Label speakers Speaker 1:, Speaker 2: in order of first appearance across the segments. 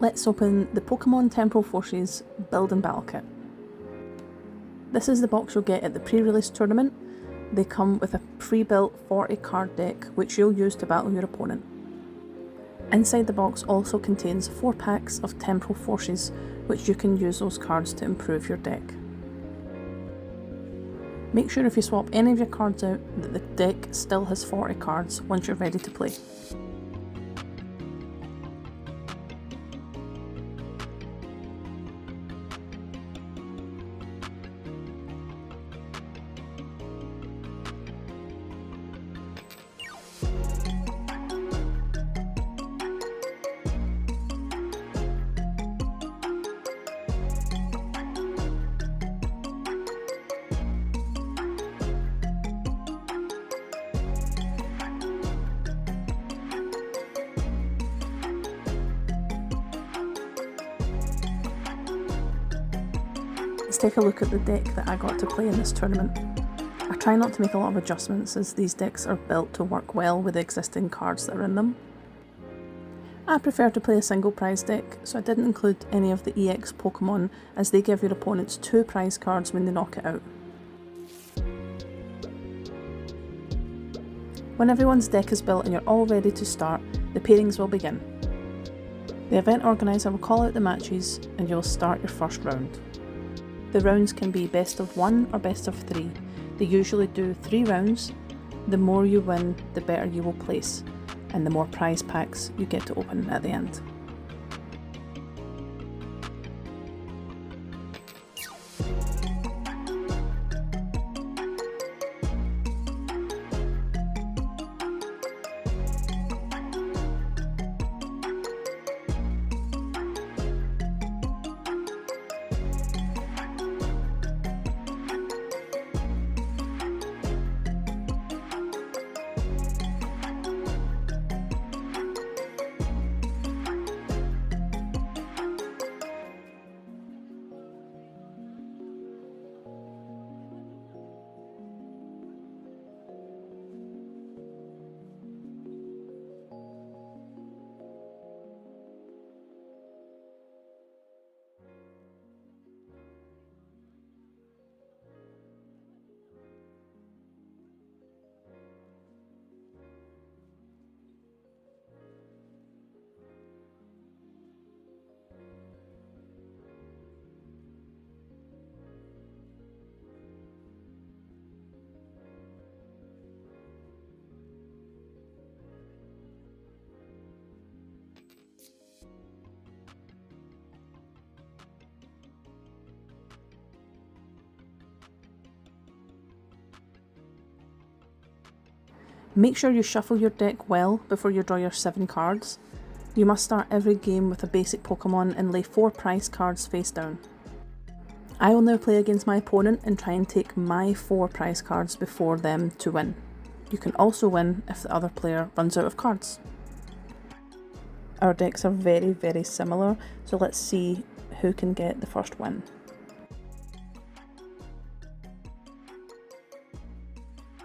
Speaker 1: Let's open the Pokemon Temporal Forces Build and Battle Kit. This is the box you'll get at the pre-release tournament. They come with a pre-built 40 card deck which you'll use to battle your opponent. Inside the box also contains 4 packs of Temporal Forces which you can use those cards to improve your deck. Make sure if you swap any of your cards out that the deck still has 40 cards once you're ready to play. Let's take a look at the deck that I got to play in this tournament. I try not to make a lot of adjustments as these decks are built to work well with the existing cards that are in them. I prefer to play a single prize deck, so I didn't include any of the EX Pokemon as they give your opponents 2 prize cards when they knock it out. When everyone's deck is built and you're all ready to start, the pairings will begin. The event organiser will call out the matches and you'll start your first round. The rounds can be best of 1 or best of 3. They usually do 3 rounds. The more you win, the better you will place, and the more prize packs you get to open at the end. Make sure you shuffle your deck well before you draw your 7 cards. You must start every game with a basic Pokemon and lay 4 prize cards face down. I will now play against my opponent and try and take my 4 prize cards before them to win. You can also win if the other player runs out of cards. Our decks are very similar, so let's see who can get the first win.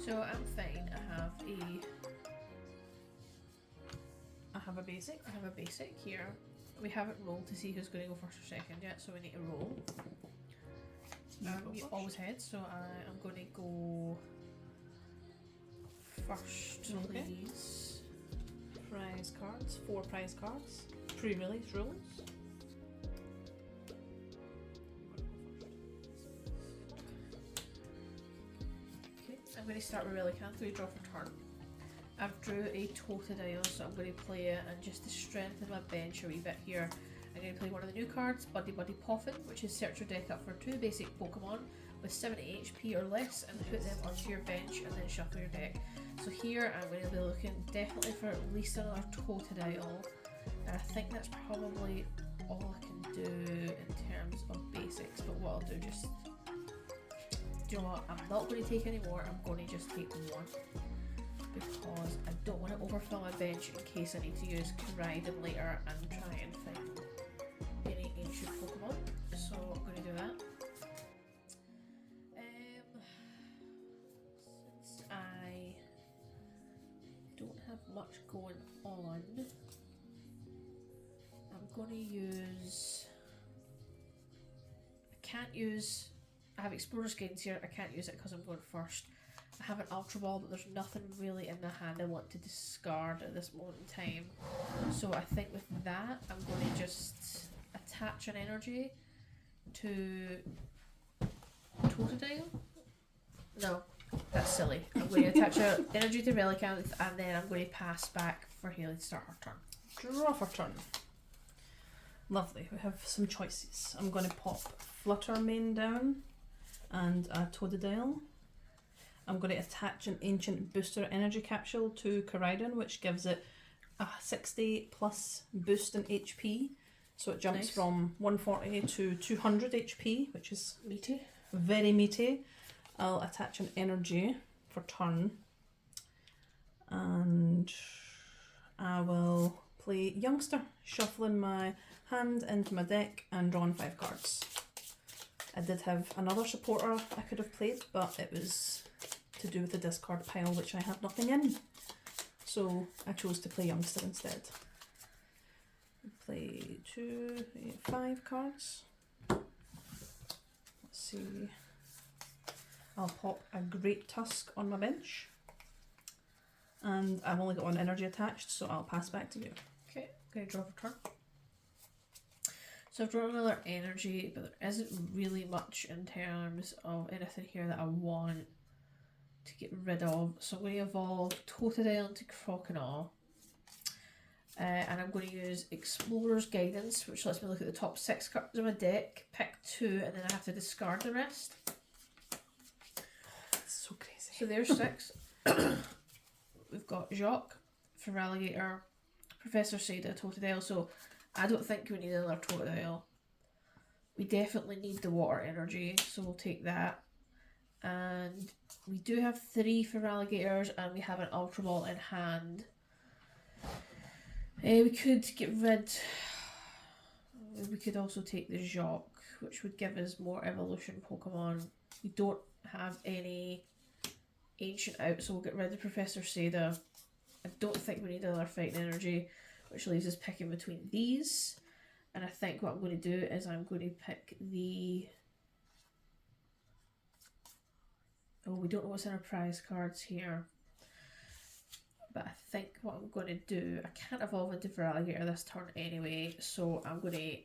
Speaker 1: So I'm fine. I have a basic here. We haven't rolled to see who's going to go first or second yet, so we need to roll. You always head, so I'm going to go first, please. Prize cards, 4 prize cards. Pre-release rules. Okay, I'm going to start with Relicanth. We draw for turn. I've drew a Totodile, so I'm going to play it, and just to strengthen my bench a wee bit here, I'm going to play one of the new cards, Buddy Poffin, which is search your deck up for 2 basic Pokemon with 70 HP or less and put them onto your bench and then shuffle your deck. So here I'm going to be looking definitely for at least another Totodile, and I think that's probably all I can do in terms of basics, but what I'll do just... Do you know what, I'm not going to take any more, I'm going to just take 1. Because I don't want to overfill my bench in case I need to use Koraidon later and try and find any ancient Pokemon. So I'm going to do that. Since I don't have much going on, I'm going to use... I have Explorer's Guidance here. I can't use it because I'm going first. I have an Ultra Ball, but there's nothing really in the hand I want to discard at this moment in time. So I think with that, I'm going to just attach an energy to Totodile. No, that's silly. I'm going to attach an energy to Relicanth, and then I'm going to pass back for Haley to start her turn.
Speaker 2: Draw for turn. Lovely, we have some choices. I'm going to pop Fluttermane down and a Totodile. I'm going to attach an Ancient Booster Energy Capsule to Koraidon, which gives it a 60 plus boost in HP. So it jumps from 140 to 200 HP, which is
Speaker 1: Meaty.
Speaker 2: very meaty. I'll attach an energy for turn. And I will play Youngster, shuffling my hand into my deck and drawing 5 cards. I did have another supporter I could have played, but it was to do with the discard pile, which I have nothing in. So I chose to play Youngster instead. Play 2, 5 cards. Let's see. I'll pop a Great Tusk on my bench. And I've only got one energy attached, so I'll pass back to you.
Speaker 1: Okay, I'm going to draw for turn. So I've drawn another energy, but there isn't really much in terms of anything here that I want to get rid of. So I'm going to evolve Totodile into Croconaw. And I'm going to use Explorer's Guidance, which lets me look at the top 6 cards of my deck, pick 2, and then I have to discard the rest.
Speaker 2: That's so crazy.
Speaker 1: So there's 6. We've got Jacques, Feraligatr, Professor Seda, Totodile. So I don't think we need another Totodile. We definitely need the water energy, so we'll take that. And we do have 3 Feraligatrs, and we have an Ultra Ball in hand. We could get rid... We could also take the Jacques, which would give us more evolution Pokemon. We don't have any Ancient out, so we'll get rid of Professor Seda. I don't think we need another Fighting Energy, which leaves us picking between these. And I think what I'm going to do is I'm going to pick the... Oh, we don't know what's in our prize cards here. But I think what I'm going to do, I can't evolve into Feraligatr this turn anyway, so I'm going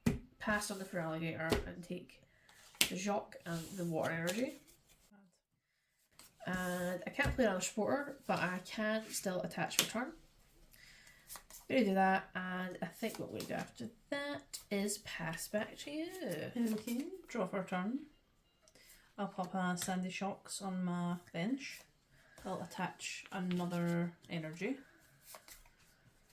Speaker 1: to pass on the Feraligatr and take the Jacques and the water energy. And I can't play another supporter, but I can still attach for turn. Going to do that, and I think what we do after that is pass back to you.
Speaker 2: Okay, draw for a turn. I'll pop a Sandy Shocks on my bench. I'll attach another energy.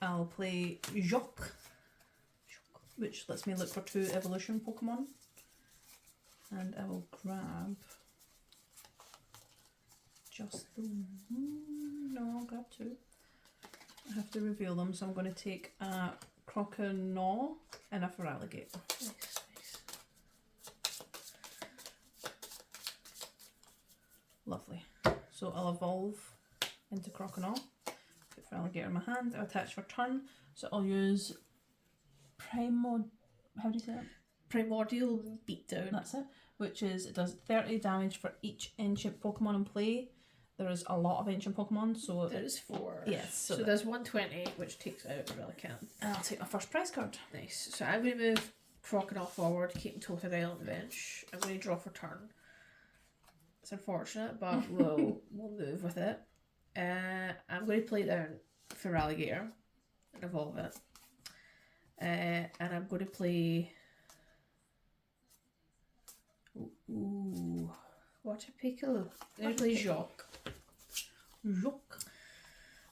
Speaker 2: I'll play Jacques, which lets me look for 2 evolution Pokemon. And I will grab just the one. No, I'll grab 2. I have to reveal them, so I'm going to take a Croconaw and a Feraligatr.
Speaker 1: Nice.
Speaker 2: Lovely. So I'll evolve into Croconaw, put Feraligatr in my hand, I'll attach for turn, so I'll use how do you say that?
Speaker 1: Primordial Beatdown.
Speaker 2: That's it, which is, it does 30 damage for each ancient Pokemon in play. There is a lot of ancient Pokemon, so...
Speaker 1: There is 4.
Speaker 2: Yes.
Speaker 1: So there's 120, which takes out Relicanth.
Speaker 2: And I'll take my first prize card.
Speaker 1: Nice. So I'm going to move Croconaw forward, keeping Totodile on the bench. I'm going to draw for turn. It's unfortunate, but we'll move with it. I'm going to play down Feraligatr and evolve it. And I'm going to play... Ooh, what a pickle. I'm going to play Jacques.
Speaker 2: Jacques.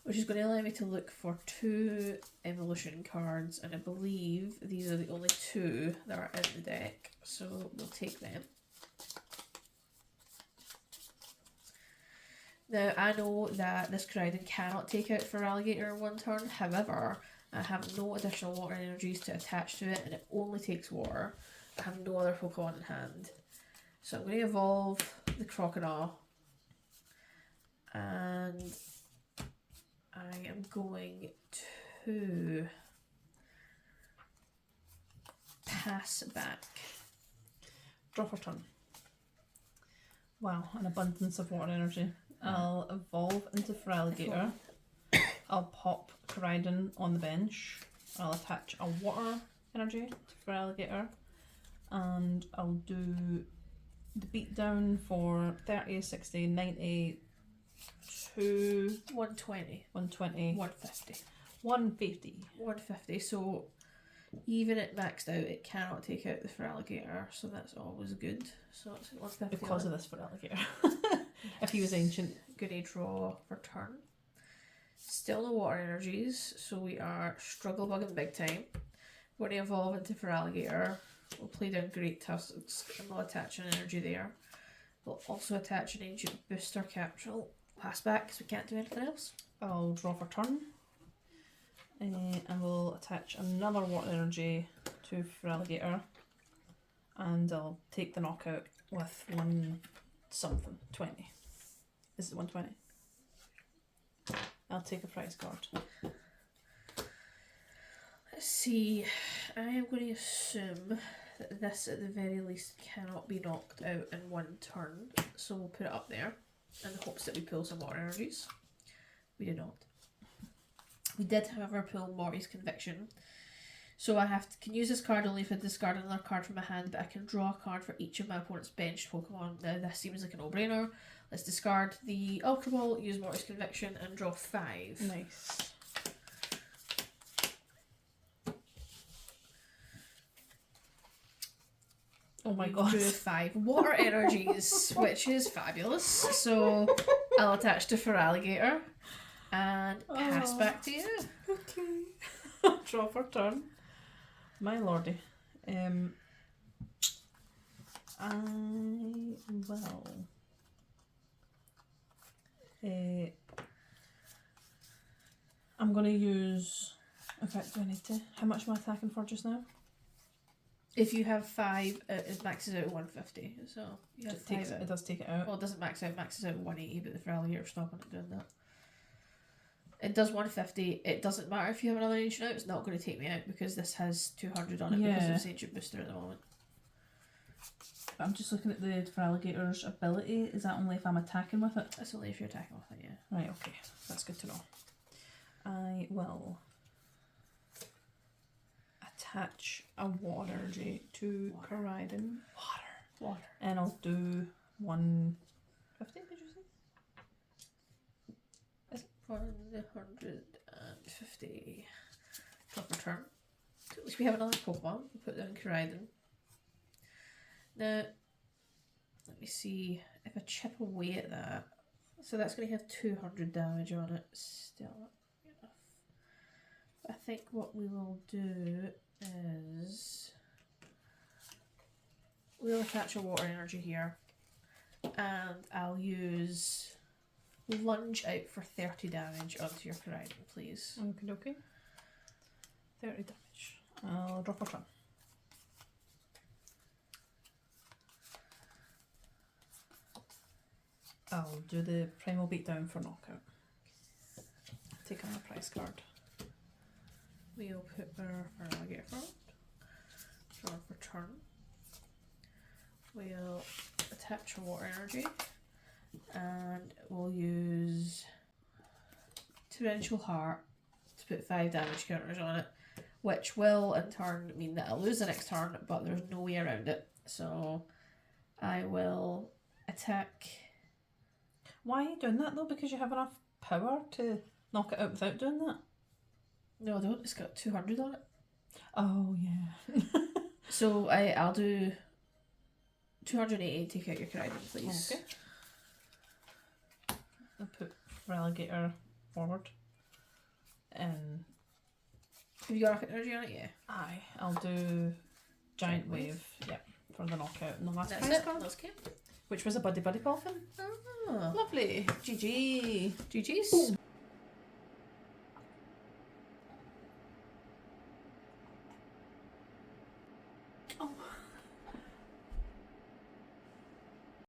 Speaker 1: Which is going to allow me to look for 2 evolution cards, and I believe these are the only 2 that are in the deck, so we'll take them. Now, I know that this Koraidon cannot take out Feraligatr in 1 turn, however, I have no additional water energies to attach to it, and it only takes water. I have no other Pokemon in hand. So I'm going to evolve the Croconaw, and I am going to pass back.
Speaker 2: Draw for turn. Wow, an abundance of water energy. I'll evolve into Feraligatr. I'll pop Koraidon on the bench. I'll attach a water energy to Feraligatr. And I'll do the beatdown for 30, 60, 90,
Speaker 1: 120.
Speaker 2: 120,
Speaker 1: 150.
Speaker 2: 150.
Speaker 1: 150. So even at maxed out, it cannot take out the Feraligatr, so that's always good. So it's 150.
Speaker 2: Because of this Feraligatr. If he was ancient.
Speaker 1: Gonna draw for turn. Still no water energies, so we are struggle bugging big time. We're going to evolve into Feraligatr. We'll play down Great Tusks and we'll attach an energy there. We'll also attach an Ancient Booster Capsule. Pass back because we can't do anything else.
Speaker 2: I'll draw for turn. And we'll attach another water energy to Feraligatr. And I'll take the knockout with one something. 20. Is it 120? I'll take a prize card.
Speaker 1: Let's see. I am going to assume that this at the very least cannot be knocked out in one turn. So we'll put it up there in the hopes that we pull some water energies. We do not. We did, however, pull Morty's Conviction. So I can use this card only if I discard another card from my hand, but I can draw a card for each of my opponent's benched Pokemon. Now this seems like a no-brainer. Let's discard the Ultra Ball, use Morty's Conviction, and draw 5.
Speaker 2: Nice. Oh my god.
Speaker 1: Drew 5 water energies, which is fabulous. So I'll attach to Feraligatr and pass back to you.
Speaker 2: Okay. Draw for turn. My lordy. I will. I'm going to use. In fact, do I need to? How much am I attacking for just now?
Speaker 1: If you have 5, it maxes out at 150. So you have 5
Speaker 2: It does take it out.
Speaker 1: Well, it doesn't max out, it maxes out at 180, but the Feraligatr's not going to do that. It does 150. It doesn't matter if you have another ancient out, it's not going to take me out because this has 200 on it because of its ancient booster at the moment.
Speaker 2: I'm just looking at the Feraligatr's ability. Is that only if I'm attacking with it?
Speaker 1: That's only if you're attacking with it, yeah.
Speaker 2: Right, okay. That's good to know. I will attach a water energy to Koraidon.
Speaker 1: Water.
Speaker 2: And I'll do 150, did you say?
Speaker 1: 150. Drop a turn. At least we have another Pokemon. We'll put down Koraidon. Now, let me see if I chip away at that. So that's going to have 200 damage on it. Still not enough. But I think what we will do is we'll attach a water energy here. And I'll use lunge out for 30 damage onto your Koraidon, please.
Speaker 2: Okay. 30 damage. I'll drop a turn. I'll do the Primal Beatdown for knockout. Take on a prize card.
Speaker 1: We'll put our Feraligatr front. Draw for turn. We'll attach a water energy. And we'll use Torrential Heart to put 5 damage counters on it, which will in turn mean that I'll lose the next turn, but there's no way around it. So I will attack.
Speaker 2: Why are you doing that though? Because you have enough power to knock it out without doing that?
Speaker 1: No, I don't. It's got 200 on it.
Speaker 2: Oh, yeah.
Speaker 1: So I'll do 280 to take out your Koraidon, please.
Speaker 2: Okay. I'll put Feraligatr forward.
Speaker 1: Have you got rocket energy on it? Yeah.
Speaker 2: Aye. I'll do Giant Wave. Yep. For the knockout. And the last
Speaker 1: That's
Speaker 2: prize
Speaker 1: it.
Speaker 2: card,
Speaker 1: That's game.
Speaker 2: which was a Buddy Buddy Coffin.
Speaker 1: Oh.
Speaker 2: Lovely. GG.
Speaker 1: GG's.